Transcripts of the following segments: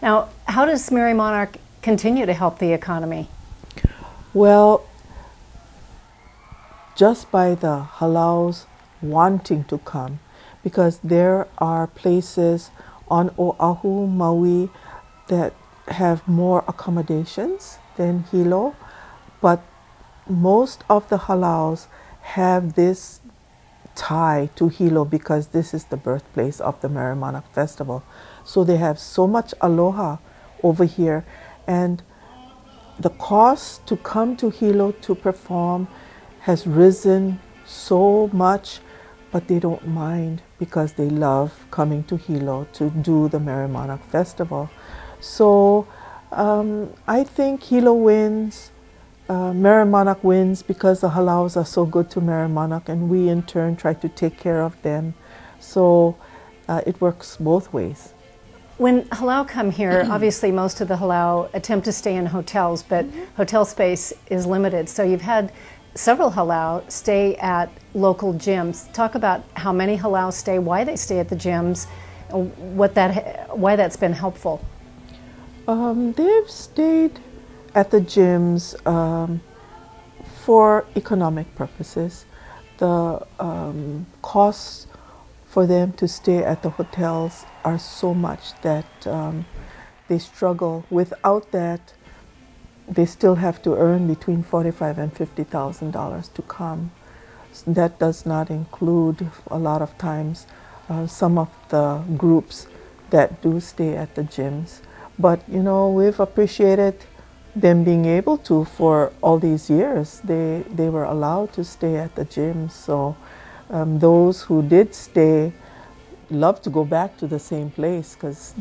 Now, how does Merrie Monarch continue to help the economy? Well, just by the halaus wanting to come, because there are places on Oahu, Maui, that have more accommodations than Hilo, but most of the halaus have this tie to Hilo because this is the birthplace of the Merrie Monarch Festival. So they have so much aloha over here, and the cost to come to Hilo to perform has risen so much, but they don't mind because they love coming to Hilo to do the Merrie Monarch Festival. So I think Hilo wins, Merrie Monarch wins because the halaus are so good to Merrie Monarch, and we in turn try to take care of them. So it works both ways. When halau come here, obviously most of the halau attempt to stay in hotels, but hotel space is limited. So you've had several halau stay at local gyms. Talk about how many halau stay, why they stay at the gyms, why that's been helpful. They've stayed at the gyms for economic purposes. The costs for them to stay at the hotels are so much that they struggle. Without that, they still have to earn between $45,000 and $50,000 to come. So that does not include a lot of times some of the groups that do stay at the gyms. But you know, we've appreciated them being able to for all these years. They were allowed to stay at the gyms. So those who did stay love to go back to the same place because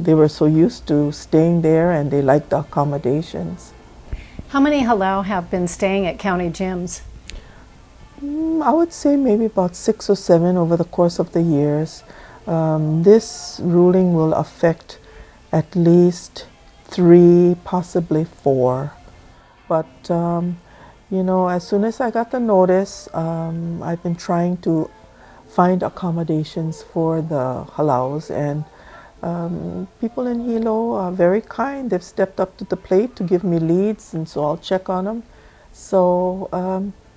they were so used to staying there and they liked the accommodations. How many halau have been staying at county gyms? I would say maybe about 6 or 7 over the course of the years. This ruling will affect at least 3, possibly 4. But you know, as soon as I got the notice, I've been trying to find accommodations for the halaus, and people in Hilo are very kind. They've stepped up to the plate to give me leads, and so I'll check on them. So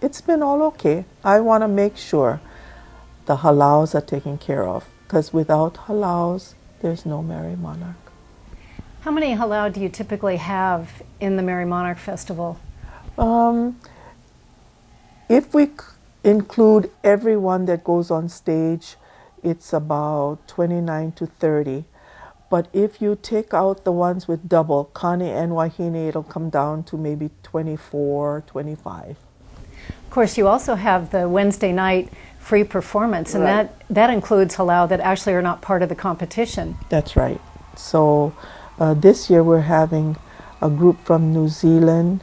it's been all okay. I want to make sure the halaus are taken care of, because without halaus, there's no Merrie Monarch. How many halau do you typically have in the Merrie Monarch Festival? If we include everyone that goes on stage, it's about 29 to 30. But if you take out the ones with double, Kani and Wahine, it'll come down to maybe 24, 25. Of course, you also have the Wednesday night free performance, and that includes halau that actually are not part of the competition. That's right. So this year we're having a group from New Zealand,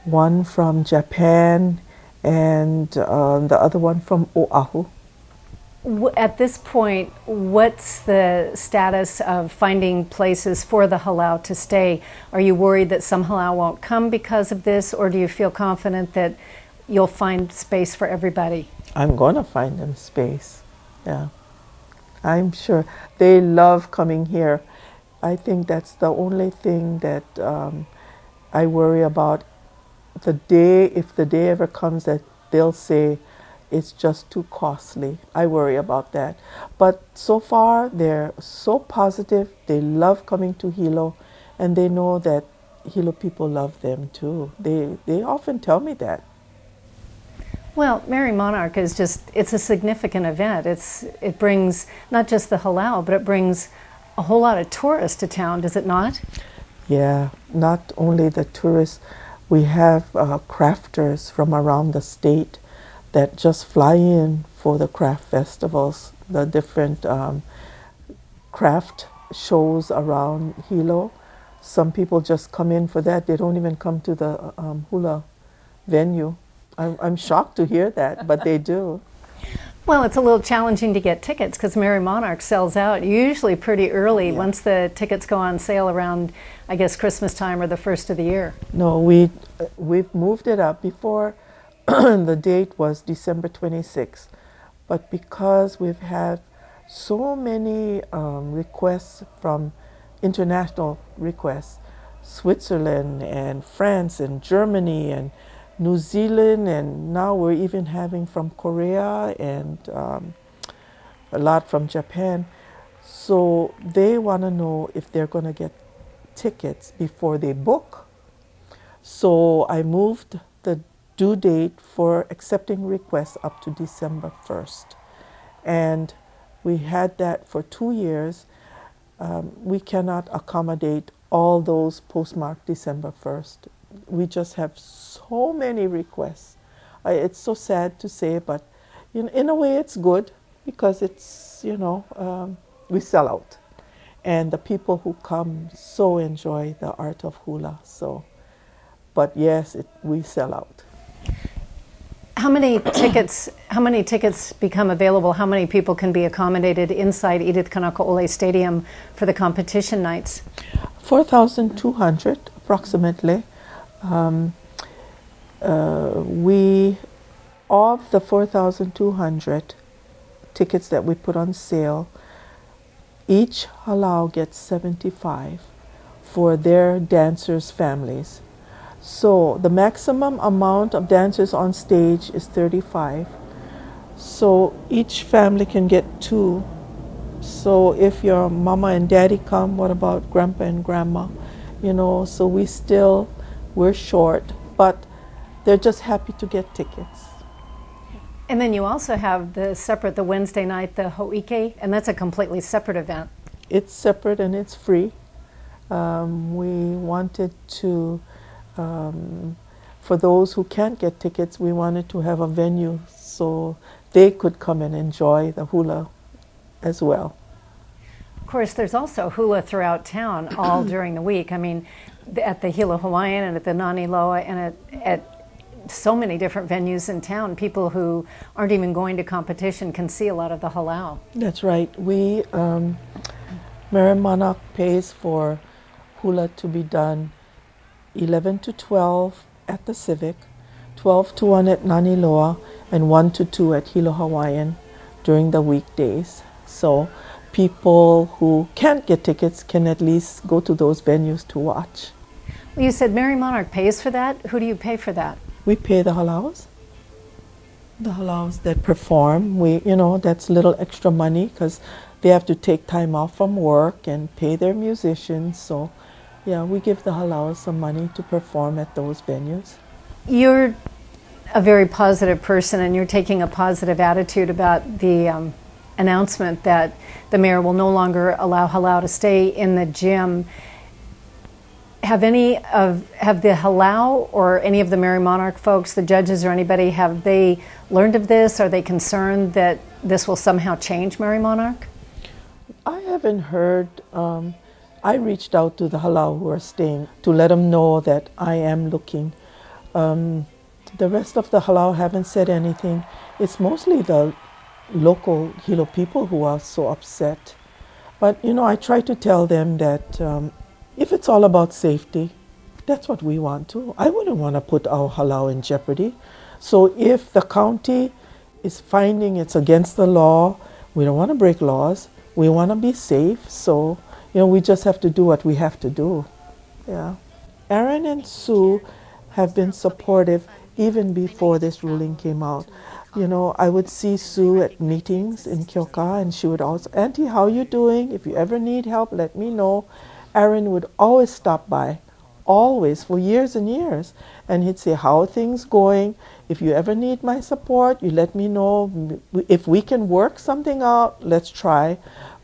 one from Japan, and the other one from Oahu. At this point, what's the status of finding places for the halau to stay? Are you worried that some halau won't come because of this, or do you feel confident that you'll find space for everybody? I'm going to find them space, yeah. I'm sure. They love coming here. I think that's the only thing that I worry about. The day, if the day ever comes that they'll say it's just too costly, I worry about that. But so far, they're so positive. They love coming to Hilo, and they know that Hilo people love them too. They often tell me that. Well, Merrie Monarch is it's a significant event. It brings not just the halau, but it brings a whole lot of tourists to town, does it not? Yeah, not only the tourists. We have crafters from around the state that just fly in for the craft festivals, the different craft shows around Hilo. Some people just come in for that. They don't even come to the Hula venue. I'm shocked to hear that, but they do. Well, it's a little challenging to get tickets because Merrie Monarch sells out usually pretty early once the tickets go on sale around, I guess, Christmas time or the first of the year. No, we've moved it up. Before the date was December 26th, but because we've had so many requests from international requests, Switzerland and France and Germany and New Zealand, and now we're even having from Korea and a lot from Japan. So they want to know if they're going to get tickets before they book. So I moved the due date for accepting requests up to December 1st. And we had that for 2 years. We cannot accommodate all those postmarked December 1st. We just have so many requests. It's so sad to say, but in a way it's good because it's, we sell out. And the people who come so enjoy the art of hula. So, but yes, we sell out. How many tickets become available? How many people can be accommodated inside Edith Kanakaole Stadium for the competition nights? 4,200 approximately. We, of the 4,200 tickets that we put on sale, each halau gets 75 for their dancers' families. So the maximum amount of dancers on stage is 35. So each family can get 2. So if your mama and daddy come, what about grandpa and grandma? So we're short, but they're just happy to get tickets. And then you also have the Wednesday night, the Ho'ike, and that's a completely separate event. It's separate and it's free. We wanted to, for those who can't get tickets, we wanted to have a venue so they could come and enjoy the hula as well. Of course, there's also hula throughout town all during the week. I mean, at the Hilo Hawaiian and at the Nani Loa and at so many different venues in town, people who aren't even going to competition can see a lot of the halau. That's right. We, Merrie Monarch pays for hula to be done 11 to 12 at the Civic, 12 to 1 at Nani Loa, and 1 to 2 at Hilo Hawaiian during the weekdays. So people who can't get tickets can at least go to those venues to watch. Well, you said Merrie Monarch pays for that. Who do you pay for that? We pay the halaus. The halaus that perform, that's little extra money because they have to take time off from work and pay their musicians. So, yeah, we give the halaus some money to perform at those venues. You're a very positive person, and you're taking a positive attitude about the announcement that the mayor will no longer allow halau to stay in the gym. Have the halau or any of the Merrie Monarch folks, the judges or anybody, have they learned of this? Are they concerned that this will somehow change Merrie Monarch? I haven't heard. I reached out to the halau who are staying to let them know that I am looking. The rest of the halau haven't said anything. It's mostly the local Hilo people who are so upset. But, I try to tell them that if it's all about safety, that's what we want to. I wouldn't want to put our halau in jeopardy. So if the county is finding it's against the law, we don't want to break laws. We want to be safe. So, we just have to do what we have to do. Yeah. Aaron and Sue have been supportive even before this ruling came out. I would see Sue at meetings in Kyoka, and she would always, Auntie, how are you doing? If you ever need help, let me know. Aaron would always stop by, always, for years and years. And he'd say, how are things going? If you ever need my support, you let me know. If we can work something out, let's try.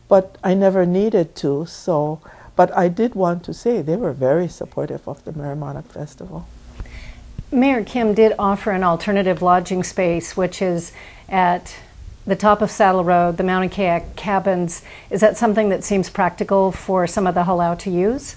But I never needed to, so. But I did want to say they were very supportive of the Merrie Monarch Festival. Mayor Kim did offer an alternative lodging space, which is at the top of Saddle Road, the Mountain Kayak Cabins. Is that something that seems practical for some of the halau to use?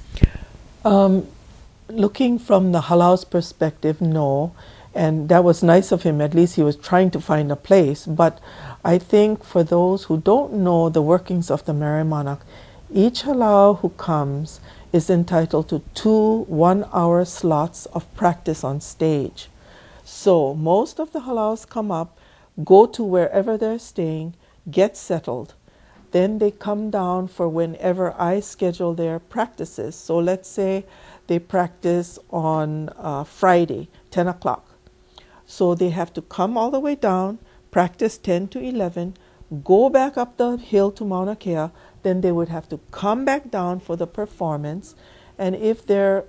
Looking from the halau's perspective, no. And that was nice of him. At least he was trying to find a place. But I think for those who don't know the workings of the Merrie Monarch, each halau who comes is entitled to 2 one-hour slots of practice on stage. So most of the halaus come up, go to wherever they're staying, get settled. Then they come down for whenever I schedule their practices. So let's say they practice on Friday, 10 o'clock. So they have to come all the way down, practice 10 to 11, go back up the hill to Mauna Kea, then they would have to come back down for the performance. And if they're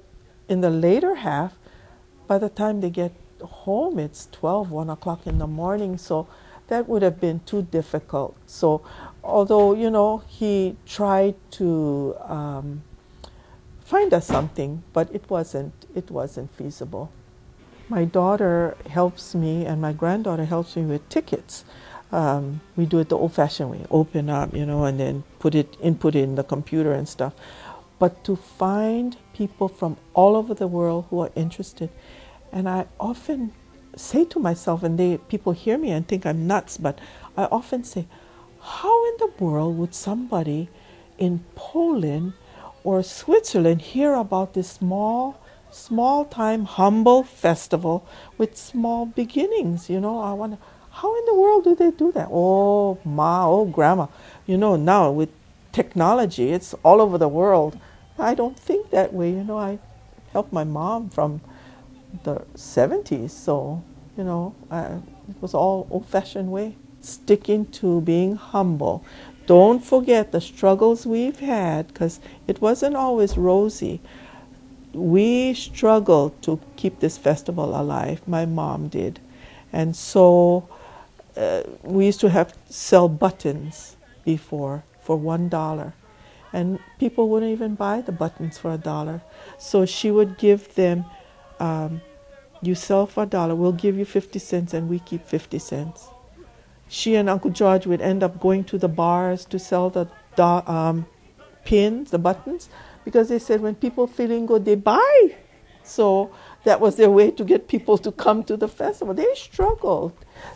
in the later half, by the time they get home, it's 12, 1 o'clock in the morning. So that would have been too difficult. So although, you know, he tried to find us something, but it wasn't feasible. My daughter helps me, and my granddaughter helps me with tickets. We do it the old-fashioned way, open up, you know, and then input it in the computer and stuff. But to find people from all over the world who are interested, and I often say to myself, and people hear me and think I'm nuts, but I often say, how in the world would somebody in Poland or Switzerland hear about this small-time, humble festival with small beginnings? You know, I wonder, how in the world do they do that? Oh, grandma. You know, now with technology, it's all over the world. I don't think that way. You know, I helped my mom from the 70s, so, you know, it was all old-fashioned way. Sticking to being humble. Don't forget the struggles we've had, because it wasn't always rosy. We struggled to keep this festival alive. My mom did. And so we used to sell buttons before for $1. And people wouldn't even buy the buttons for $1. So she would give them, you sell for $1, we'll give you 50 cents and we keep 50 cents. She and Uncle George would end up going to the bars to sell the pins, the buttons, because they said when people feeling good, they buy. So that was their way to get people to come to the festival. They struggled.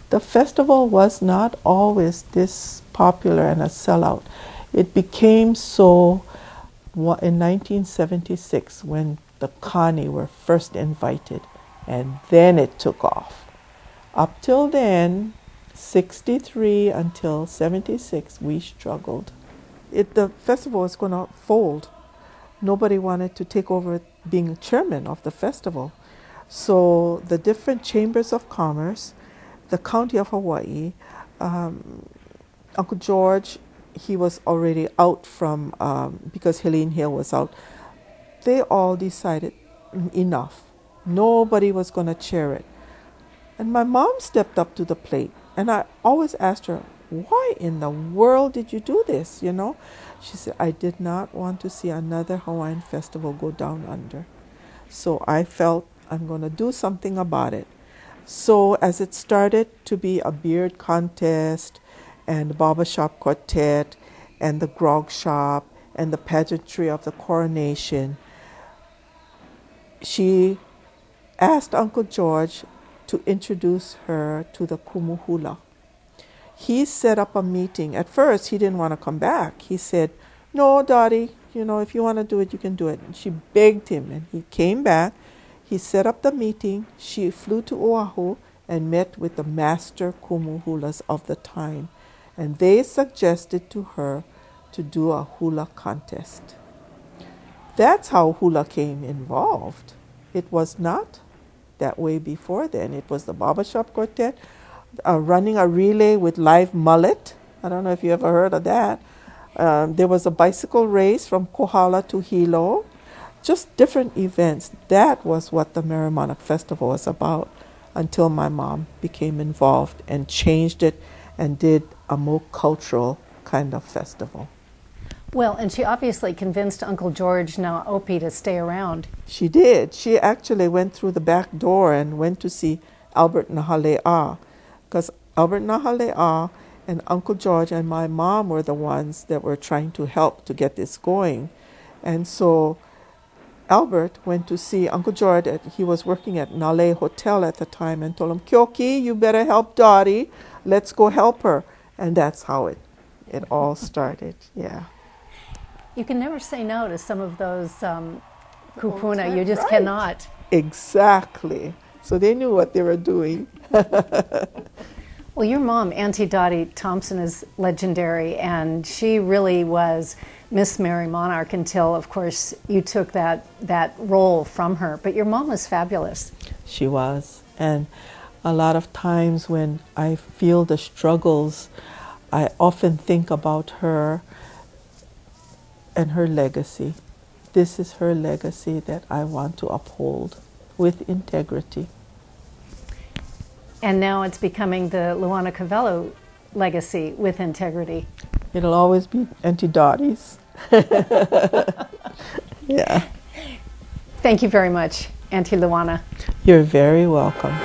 The festival was not always this popular and a sellout. It became so in 1976 when the Kani were first invited, and then it took off. Up till then, 63 until 76, we struggled. The festival was going to fold. Nobody wanted to take over being chairman of the festival. So the different chambers of commerce, the county of Hawaii, Uncle George, he was already out from, because Helene Hill was out, they all decided enough. Nobody was going to chair it. And my mom stepped up to the plate. And I always asked her, why in the world did you do this, you know? She said, I did not want to see another Hawaiian festival go down under. So I felt I'm going to do something about it. So as it started to be a beard contest and the barbershop quartet and the grog shop and the pageantry of the coronation, she asked Uncle George to introduce her to the kumu hula. He set up a meeting. At first, he didn't want to come back. He said, no, Dottie, you know, if you want to do it, you can do it. And she begged him, and he came back. He set up the meeting. She flew to Oahu and met with the master kumu hulas of the time. And they suggested to her to do a hula contest. That's how hula came involved. It was not that way before then. It was the barbershop quartet running a relay with live mullet. I don't know if you ever heard of that. There was a bicycle race from Kohala to Hilo. Just different events. That was what the Merrie Monarch Festival was about until my mom became involved and changed it and did a more cultural kind of festival. Well, and she obviously convinced Uncle George, now Opie, to stay around. She did. She actually went through the back door and went to see Albert Nahale'a, because Albert Nahale'a and Uncle George and my mom were the ones that were trying to help to get this going. And so Albert went to see Uncle George. He was working at Nale Hotel at the time and told him, Kyoki, you better help Dottie. Let's go help her. And that's how it all started, yeah. You can never say no to some of those kupuna. You just cannot. Exactly. So they knew what they were doing. Well, your mom, Aunty Dottie Thompson, is legendary, and she really was Miss Merrie Monarch until, of course, you took that role from her. But your mom was fabulous. She was. And a lot of times when I feel the struggles, I often think about her and her legacy. This is her legacy that I want to uphold with integrity. And now it's becoming the Luana Cavello legacy with integrity. It'll always be Aunty Dottie's. Yeah. Thank you very much, Aunty Luana. You're very welcome.